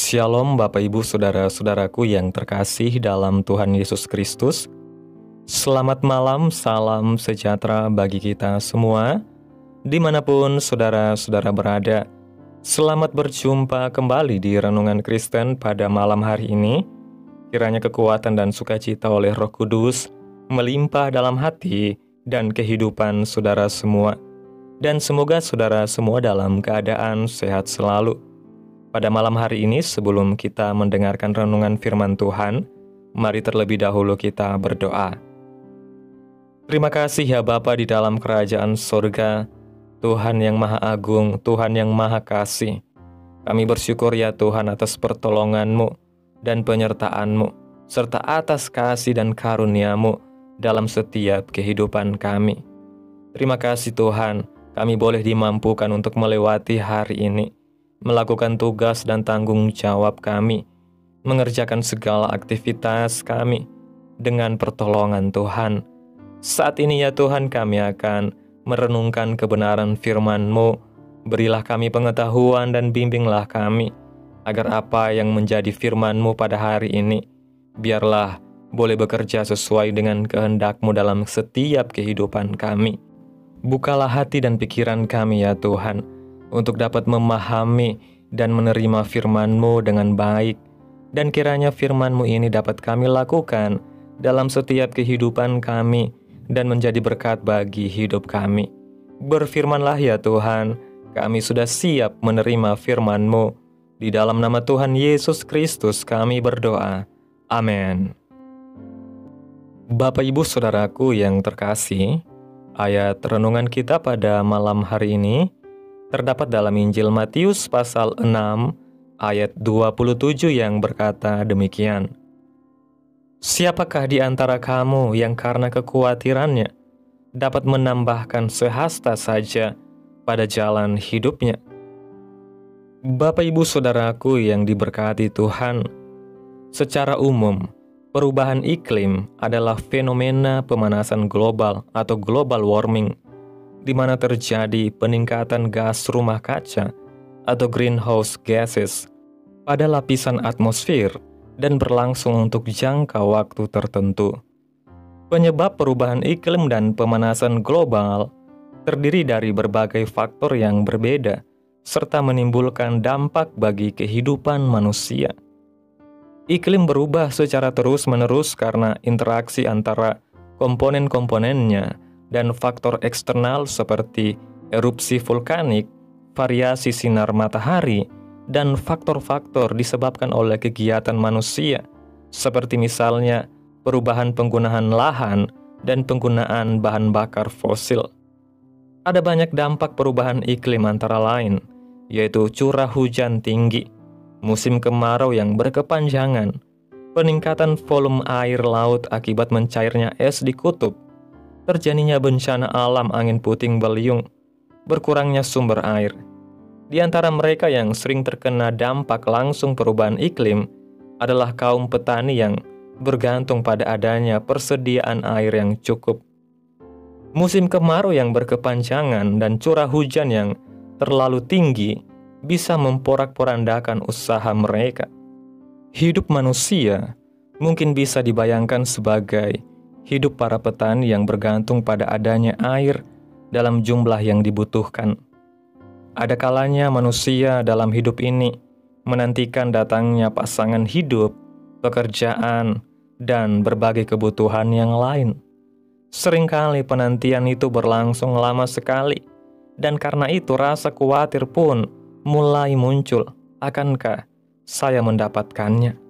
Shalom Bapak Ibu Saudara-saudaraku yang terkasih dalam Tuhan Yesus Kristus. Selamat malam, salam sejahtera bagi kita semua, dimanapun saudara-saudara berada. Selamat berjumpa kembali di Renungan Kristen pada malam hari ini. Kiranya kekuatan dan sukacita oleh Roh Kudus melimpah dalam hati dan kehidupan saudara semua. Dan semoga saudara semua dalam keadaan sehat selalu. Pada malam hari ini, sebelum kita mendengarkan renungan firman Tuhan, mari terlebih dahulu kita berdoa. Terima kasih ya Bapa di dalam kerajaan sorga, Tuhan yang Maha Agung, Tuhan yang Maha Kasih. Kami bersyukur ya Tuhan atas pertolongan-Mu dan penyertaan-Mu, serta atas kasih dan karunia-Mu dalam setiap kehidupan kami. Terima kasih Tuhan, kami boleh dimampukan untuk melewati hari ini, melakukan tugas dan tanggung jawab kami, mengerjakan segala aktivitas kami dengan pertolongan Tuhan. Saat ini ya Tuhan, kami akan merenungkan kebenaran firman-Mu. Berilah kami pengetahuan dan bimbinglah kami, agar apa yang menjadi firman-Mu pada hari ini, biarlah boleh bekerja sesuai dengan kehendak-Mu dalam setiap kehidupan kami. Bukalah hati dan pikiran kami ya Tuhan, untuk dapat memahami dan menerima firman-Mu dengan baik, dan kiranya firman-Mu ini dapat kami lakukan dalam setiap kehidupan kami, dan menjadi berkat bagi hidup kami. Berfirmanlah ya Tuhan, kami sudah siap menerima firman-Mu. Di dalam nama Tuhan Yesus Kristus kami berdoa. Amin. Bapak Ibu Saudaraku yang terkasih, ayat renungan kita pada malam hari ini terdapat dalam Injil Matius pasal 6 ayat 27 yang berkata demikian. Siapakah di antara kamu yang karena kekhawatirannya dapat menambahkan sehasta saja pada jalan hidupnya? Bapak Ibu Saudaraku yang diberkati Tuhan, secara umum, perubahan iklim adalah fenomena pemanasan global atau global warming, di mana terjadi peningkatan gas rumah kaca atau greenhouse gases pada lapisan atmosfer dan berlangsung untuk jangka waktu tertentu. Penyebab perubahan iklim dan pemanasan global terdiri dari berbagai faktor yang berbeda serta menimbulkan dampak bagi kehidupan manusia. Iklim berubah secara terus-menerus karena interaksi antara komponen-komponennya dan faktor eksternal seperti erupsi vulkanik, variasi sinar matahari, dan faktor-faktor disebabkan oleh kegiatan manusia, seperti misalnya perubahan penggunaan lahan dan penggunaan bahan bakar fosil. Ada banyak dampak perubahan iklim antara lain, yaitu curah hujan tinggi, musim kemarau yang berkepanjangan, peningkatan volume air laut akibat mencairnya es di kutub, terjadinya bencana alam angin puting beliung, berkurangnya sumber air. Di antara mereka yang sering terkena dampak langsung perubahan iklim adalah kaum petani yang bergantung pada adanya persediaan air yang cukup. Musim kemarau yang berkepanjangan dan curah hujan yang terlalu tinggi bisa memporak-porandakan usaha mereka. Hidup manusia mungkin bisa dibayangkan sebagai hidup para petani yang bergantung pada adanya air dalam jumlah yang dibutuhkan. Ada kalanya manusia dalam hidup ini menantikan datangnya pasangan hidup, pekerjaan, dan berbagai kebutuhan yang lain. Seringkali penantian itu berlangsung lama sekali, dan karena itu rasa khawatir pun mulai muncul, akankah saya mendapatkannya?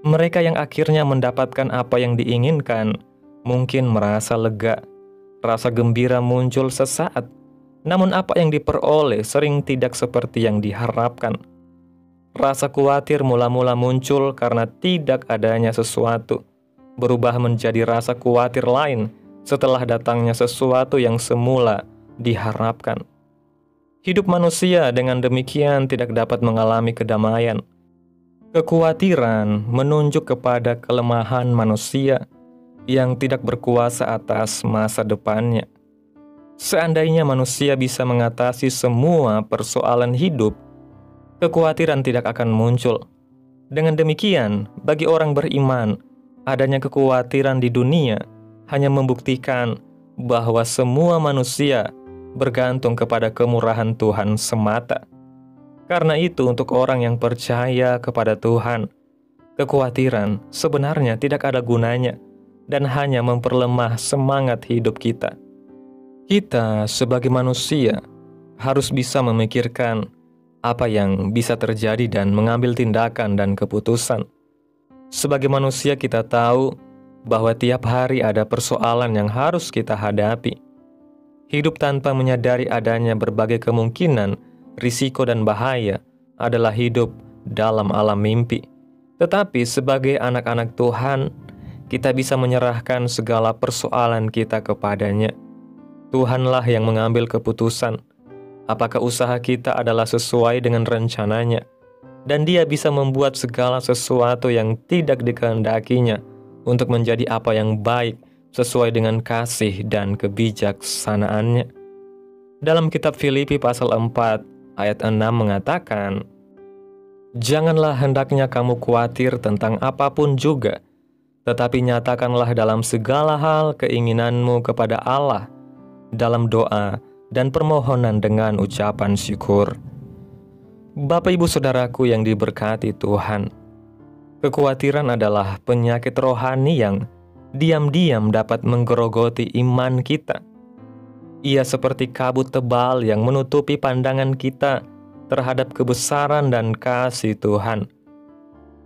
Mereka yang akhirnya mendapatkan apa yang diinginkan mungkin merasa lega, rasa gembira muncul sesaat, namun apa yang diperoleh sering tidak seperti yang diharapkan. Rasa khawatir mula-mula muncul karena tidak adanya sesuatu, berubah menjadi rasa khawatir lain setelah datangnya sesuatu yang semula diharapkan. Hidup manusia dengan demikian tidak dapat mengalami kedamaian. Kekhawatiran menunjuk kepada kelemahan manusia yang tidak berkuasa atas masa depannya. Seandainya manusia bisa mengatasi semua persoalan hidup, kekhawatiran tidak akan muncul. Dengan demikian, bagi orang beriman, adanya kekhawatiran di dunia hanya membuktikan bahwa semua manusia bergantung kepada kemurahan Tuhan semata. Karena itu, untuk orang yang percaya kepada Tuhan, kekhawatiran sebenarnya tidak ada gunanya dan hanya memperlemah semangat hidup kita. Kita sebagai manusia harus bisa memikirkan apa yang bisa terjadi dan mengambil tindakan dan keputusan. Sebagai manusia kita tahu bahwa tiap hari ada persoalan yang harus kita hadapi. Hidup tanpa menyadari adanya berbagai kemungkinan, risiko dan bahaya adalah hidup dalam alam mimpi. Tetapi sebagai anak-anak Tuhan, kita bisa menyerahkan segala persoalan kita kepadanya. Tuhanlah yang mengambil keputusan apakah usaha kita adalah sesuai dengan rencananya, dan Dia bisa membuat segala sesuatu yang tidak dikehendakinya untuk menjadi apa yang baik sesuai dengan kasih dan kebijaksanaannya. Dalam kitab Filipi pasal 4 ayat 6 mengatakan, "Janganlah hendaknya kamu khawatir tentang apapun juga, tetapi nyatakanlah dalam segala hal keinginanmu kepada Allah dalam doa dan permohonan dengan ucapan syukur." Bapak ibu saudaraku yang diberkati Tuhan, kekhawatiran adalah penyakit rohani yang diam-diam dapat menggerogoti iman kita. Ia seperti kabut tebal yang menutupi pandangan kita terhadap kebesaran dan kasih Tuhan.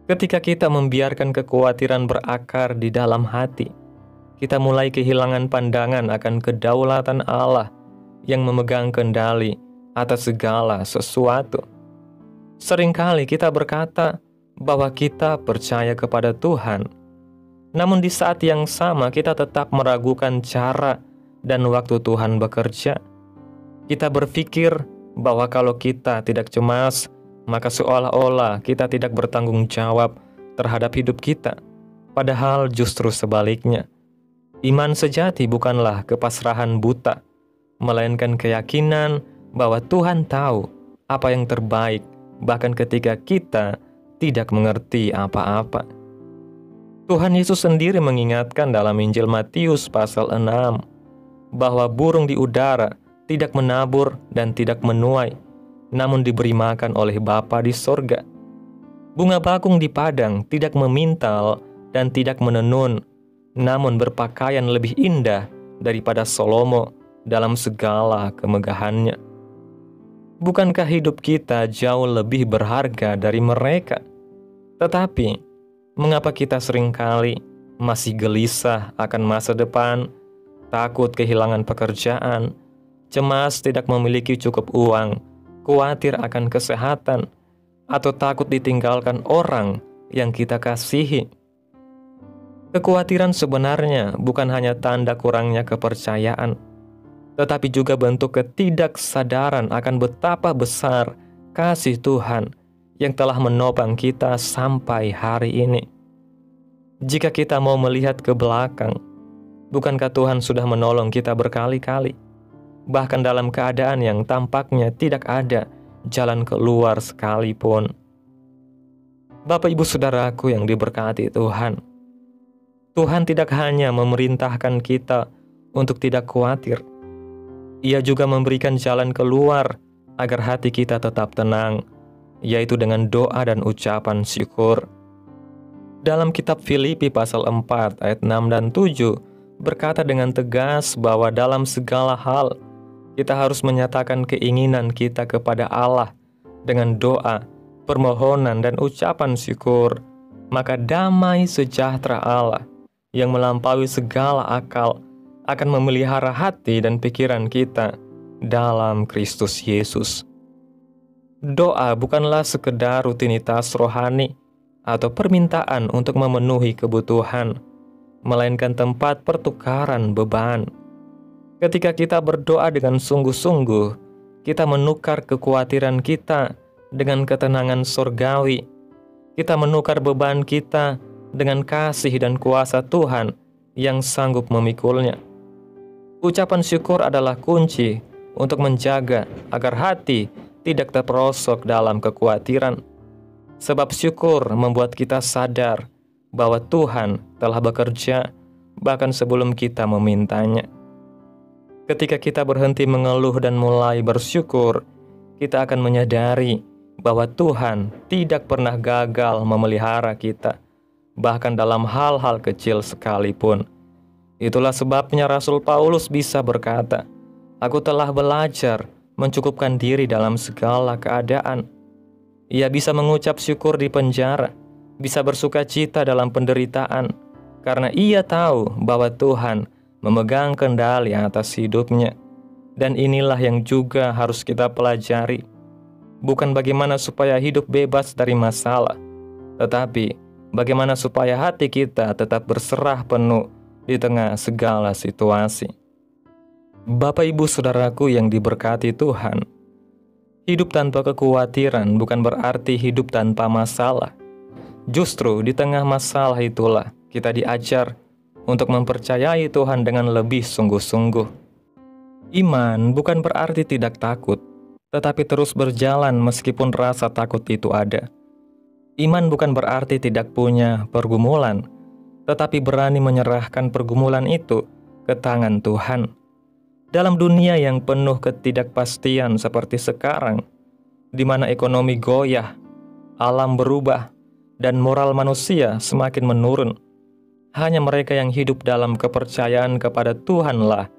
Ketika kita membiarkan kekhawatiran berakar di dalam hati, kita mulai kehilangan pandangan akan kedaulatan Allah yang memegang kendali atas segala sesuatu. Seringkali kita berkata bahwa kita percaya kepada Tuhan, namun di saat yang sama kita tetap meragukan cara dan waktu Tuhan bekerja. Kita berpikir bahwa kalau kita tidak cemas, maka seolah-olah kita tidak bertanggung jawab terhadap hidup kita. Padahal justru sebaliknya, iman sejati bukanlah kepasrahan buta, melainkan keyakinan bahwa Tuhan tahu apa yang terbaik, bahkan ketika kita tidak mengerti apa-apa. Tuhan Yesus sendiri mengingatkan dalam Injil Matius pasal 6 bahwa burung di udara tidak menabur dan tidak menuai, namun diberi makan oleh Bapa di sorga. Bunga bakung di padang tidak memintal dan tidak menenun, namun berpakaian lebih indah daripada Salomo dalam segala kemegahannya. Bukankah hidup kita jauh lebih berharga dari mereka? Tetapi, mengapa kita seringkali masih gelisah akan masa depan, takut kehilangan pekerjaan, cemas tidak memiliki cukup uang, khawatir akan kesehatan, atau takut ditinggalkan orang yang kita kasihi? Kekhawatiran sebenarnya bukan hanya tanda kurangnya kepercayaan, tetapi juga bentuk ketidaksadaran akan betapa besar kasih Tuhan yang telah menopang kita sampai hari ini. Jika kita mau melihat ke belakang, bukankah Tuhan sudah menolong kita berkali-kali? Bahkan dalam keadaan yang tampaknya tidak ada jalan keluar sekalipun. Bapak ibu saudaraku yang diberkati Tuhan, Tuhan tidak hanya memerintahkan kita untuk tidak khawatir, Ia juga memberikan jalan keluar agar hati kita tetap tenang, yaitu dengan doa dan ucapan syukur. Dalam kitab Filipi pasal 4 ayat 6 dan 7 berkata dengan tegas bahwa dalam segala hal kita harus menyatakan keinginan kita kepada Allah dengan doa, permohonan dan ucapan syukur. Maka damai sejahtera Allah yang melampaui segala akal akan memelihara hati dan pikiran kita dalam Kristus Yesus. Doa bukanlah sekedar rutinitas rohani atau permintaan untuk memenuhi kebutuhan, melainkan tempat pertukaran beban. Ketika kita berdoa dengan sungguh-sungguh, kita menukar kekhawatiran kita dengan ketenangan surgawi. Kita menukar beban kita dengan kasih dan kuasa Tuhan yang sanggup memikulnya. Ucapan syukur adalah kunci untuk menjaga agar hati tidak terperosok dalam kekhawatiran. Sebab syukur membuat kita sadar bahwa Tuhan telah bekerja bahkan sebelum kita memintanya. Ketika kita berhenti mengeluh dan mulai bersyukur, kita akan menyadari bahwa Tuhan tidak pernah gagal memelihara kita, bahkan dalam hal-hal kecil sekalipun. Itulah sebabnya Rasul Paulus bisa berkata, "Aku telah belajar mencukupkan diri dalam segala keadaan." Ia bisa mengucap syukur di penjara, bisa bersuka cita dalam penderitaan, karena ia tahu bahwa Tuhan memegang kendali atas hidupnya. Dan inilah yang juga harus kita pelajari. Bukan bagaimana supaya hidup bebas dari masalah, tetapi bagaimana supaya hati kita tetap berserah penuh di tengah segala situasi. Bapak Ibu Saudaraku yang diberkati Tuhan, hidup tanpa kekhawatiran bukan berarti hidup tanpa masalah. Justru di tengah masalah itulah kita diajar untuk mempercayai Tuhan dengan lebih sungguh-sungguh. Iman bukan berarti tidak takut, tetapi terus berjalan meskipun rasa takut itu ada. Iman bukan berarti tidak punya pergumulan, tetapi berani menyerahkan pergumulan itu ke tangan Tuhan. Dalam dunia yang penuh ketidakpastian seperti sekarang, di mana ekonomi goyah, alam berubah, dan moral manusia semakin menurun, hanya mereka yang hidup dalam kepercayaan kepada Tuhanlah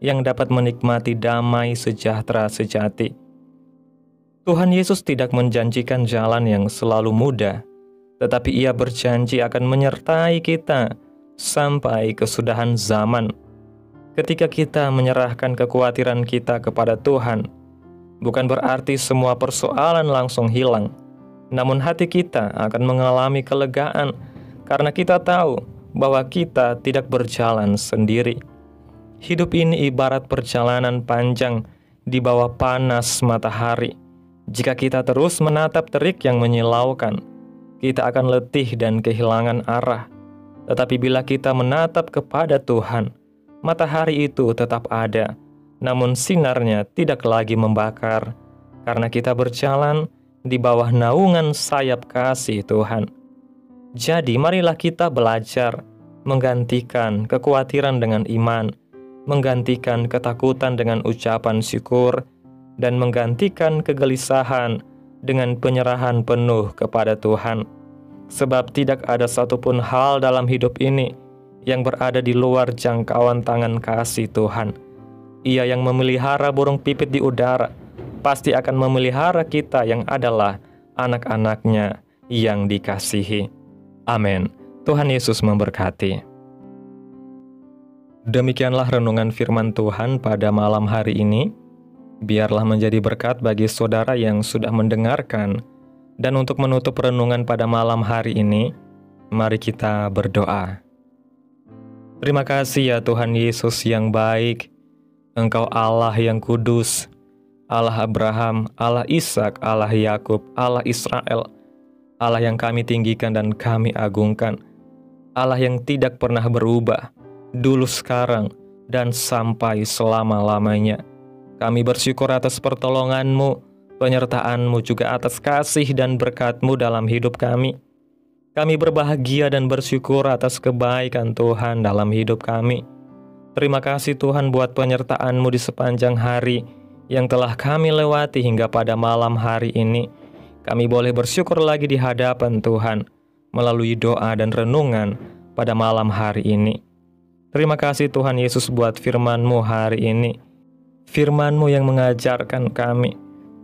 yang dapat menikmati damai sejahtera sejati. Tuhan Yesus tidak menjanjikan jalan yang selalu mudah, tetapi Ia berjanji akan menyertai kita sampai kesudahan zaman. Ketika kita menyerahkan kekhawatiran kita kepada Tuhan, bukan berarti semua persoalan langsung hilang, namun hati kita akan mengalami kelegaan karena kita tahu bahwa kita tidak berjalan sendiri. Hidup ini ibarat perjalanan panjang di bawah panas matahari. Jika kita terus menatap terik yang menyilaukan, kita akan letih dan kehilangan arah. Tetapi bila kita menatap kepada Tuhan, matahari itu tetap ada, namun sinarnya tidak lagi membakar, karena kita berjalan di bawah naungan sayap kasih Tuhan. Jadi marilah kita belajar menggantikan kekhawatiran dengan iman, menggantikan ketakutan dengan ucapan syukur, dan menggantikan kegelisahan dengan penyerahan penuh kepada Tuhan. Sebab tidak ada satupun hal dalam hidup ini yang berada di luar jangkauan tangan kasih Tuhan. Ia yang memelihara burung pipit di udara, pasti akan memelihara kita yang adalah anak-anaknya yang dikasihi. Amin. Tuhan Yesus memberkati. Demikianlah renungan firman Tuhan pada malam hari ini. Biarlah menjadi berkat bagi saudara yang sudah mendengarkan. Dan untuk menutup renungan pada malam hari ini, mari kita berdoa. Terima kasih ya Tuhan Yesus yang baik. Engkau Allah yang kudus, Allah Abraham, Allah Ishak, Allah Yakub, Allah Israel, Allah yang kami tinggikan dan kami agungkan, Allah yang tidak pernah berubah, dulu sekarang dan sampai selama-lamanya. Kami bersyukur atas pertolongan-Mu, penyertaan-Mu juga atas kasih dan berkat-Mu dalam hidup kami. Kami berbahagia dan bersyukur atas kebaikan Tuhan dalam hidup kami. Terima kasih Tuhan buat penyertaan-Mu di sepanjang hari yang telah kami lewati hingga pada malam hari ini. Kami boleh bersyukur lagi di hadapan Tuhan melalui doa dan renungan pada malam hari ini. Terima kasih Tuhan Yesus buat firman-Mu hari ini. Firman-Mu yang mengajarkan kami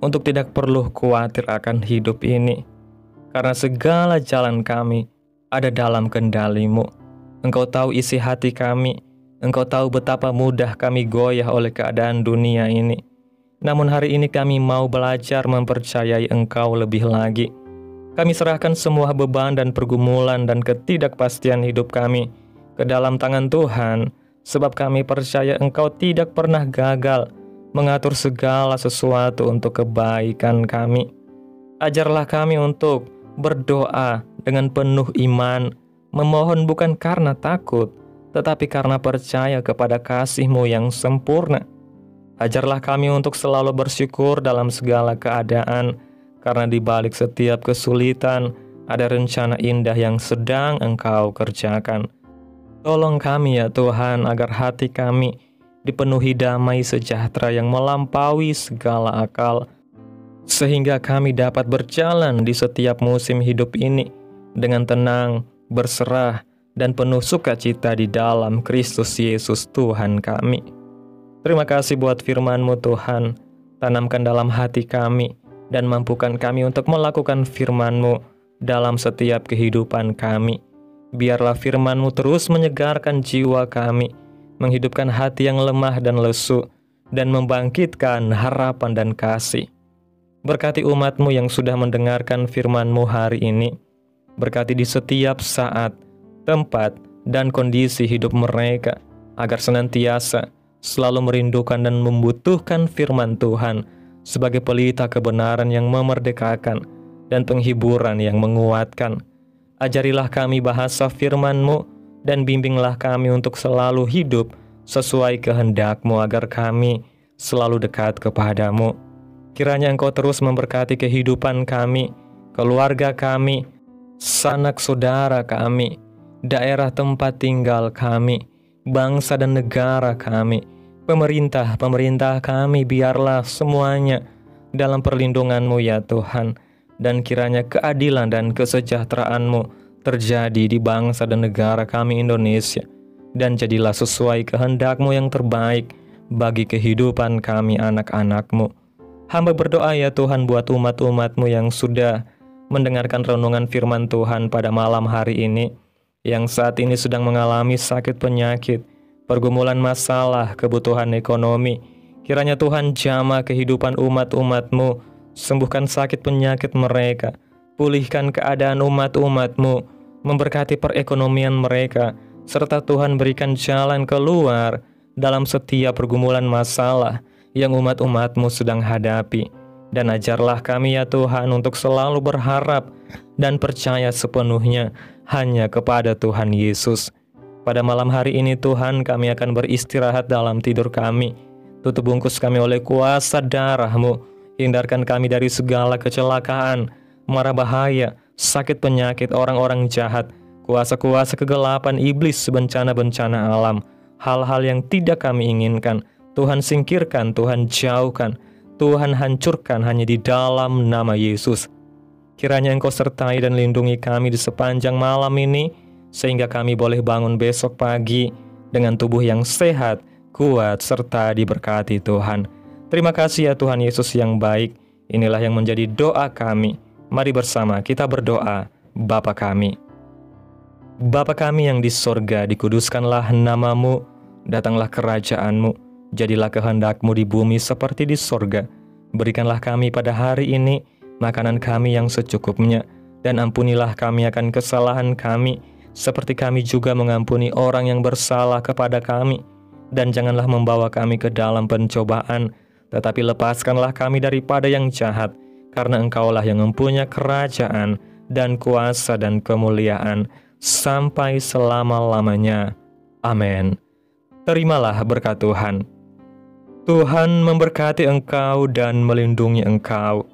untuk tidak perlu khawatir akan hidup ini. Karena segala jalan kami ada dalam kendali-Mu. Engkau tahu isi hati kami. Engkau tahu betapa mudah kami goyah oleh keadaan dunia ini. Namun hari ini kami mau belajar mempercayai Engkau lebih lagi. Kami serahkan semua beban dan pergumulan dan ketidakpastian hidup kami ke dalam tangan Tuhan. Sebab kami percaya Engkau tidak pernah gagal mengatur segala sesuatu untuk kebaikan kami. Ajarlah kami untuk berdoa dengan penuh iman, memohon bukan karena takut, tetapi karena percaya kepada kasih-Mu yang sempurna. Ajarlah kami untuk selalu bersyukur dalam segala keadaan, karena di balik setiap kesulitan ada rencana indah yang sedang Engkau kerjakan. Tolong kami ya Tuhan, agar hati kami dipenuhi damai sejahtera yang melampaui segala akal, sehingga kami dapat berjalan di setiap musim hidup ini dengan tenang, berserah, dan penuh sukacita di dalam Kristus Yesus Tuhan kami. Terima kasih buat firman-Mu Tuhan. Tanamkan dalam hati kami dan mampukan kami untuk melakukan firman-Mu dalam setiap kehidupan kami. Biarlah firman-Mu terus menyegarkan jiwa kami, menghidupkan hati yang lemah dan lesu, dan membangkitkan harapan dan kasih. Berkati umat-Mu yang sudah mendengarkan firman-Mu hari ini. Berkati di setiap saat, tempat, dan kondisi hidup mereka, agar senantiasa selalu merindukan dan membutuhkan firman Tuhan sebagai pelita kebenaran yang memerdekakan dan penghiburan yang menguatkan. Ajarilah kami bahasa firman-Mu dan bimbinglah kami untuk selalu hidup sesuai kehendak-Mu agar kami selalu dekat kepada-Mu. Kiranya Engkau terus memberkati kehidupan kami, keluarga kami, sanak saudara kami, daerah tempat tinggal kami, bangsa dan negara kami, pemerintah kami, biarlah semuanya dalam perlindungan-Mu ya Tuhan. Dan kiranya keadilan dan kesejahteraan-Mu terjadi di bangsa dan negara kami Indonesia. Dan jadilah sesuai kehendak-Mu yang terbaik bagi kehidupan kami anak-anak-Mu. Hamba berdoa ya Tuhan buat umat-umat-Mu yang sudah mendengarkan renungan firman Tuhan pada malam hari ini, yang saat ini sedang mengalami sakit penyakit, pergumulan masalah, kebutuhan ekonomi. Kiranya Tuhan jamah kehidupan umat-umat-Mu, sembuhkan sakit penyakit mereka, pulihkan keadaan umat-umat-Mu, memberkati perekonomian mereka, serta Tuhan berikan jalan keluar dalam setiap pergumulan masalah yang umat-umat-Mu sedang hadapi. Dan ajarlah kami ya Tuhan untuk selalu berharap dan percaya sepenuhnya hanya kepada Tuhan Yesus. Pada malam hari ini Tuhan, kami akan beristirahat dalam tidur kami. Tutup bungkus kami oleh kuasa darah-Mu. Hindarkan kami dari segala kecelakaan, mara bahaya, sakit penyakit orang-orang jahat, kuasa-kuasa kegelapan iblis, bencana-bencana alam. Hal-hal yang tidak kami inginkan, Tuhan singkirkan, Tuhan jauhkan, Tuhan hancurkan hanya di dalam nama Yesus. Kiranya Engkau sertai dan lindungi kami di sepanjang malam ini, sehingga kami boleh bangun besok pagi dengan tubuh yang sehat, kuat, serta diberkati Tuhan. Terima kasih ya Tuhan Yesus yang baik. Inilah yang menjadi doa kami. Mari bersama kita berdoa. Bapa kami. Bapa kami yang di sorga, dikuduskanlah nama-Mu, datanglah kerajaan-Mu. Jadilah kehendak-Mu di bumi seperti di sorga. Berikanlah kami pada hari ini makanan kami yang secukupnya, dan ampunilah kami akan kesalahan kami, seperti kami juga mengampuni orang yang bersalah kepada kami. Dan janganlah membawa kami ke dalam pencobaan, tetapi lepaskanlah kami daripada yang jahat, karena Engkaulah yang mempunyai kerajaan dan kuasa dan kemuliaan sampai selama-lamanya. Amin. Terimalah berkat Tuhan. Tuhan memberkati engkau dan melindungi engkau.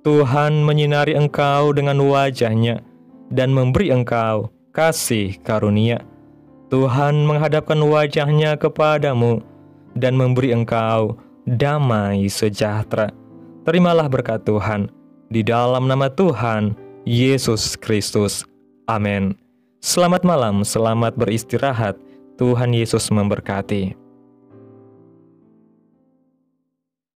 Tuhan menyinari engkau dengan wajah-Nya dan memberi engkau kasih karunia. Tuhan menghadapkan wajah-Nya kepadamu dan memberi engkau damai sejahtera. Terimalah berkat Tuhan di dalam nama Tuhan Yesus Kristus. Amin. Selamat malam, selamat beristirahat. Tuhan Yesus memberkati.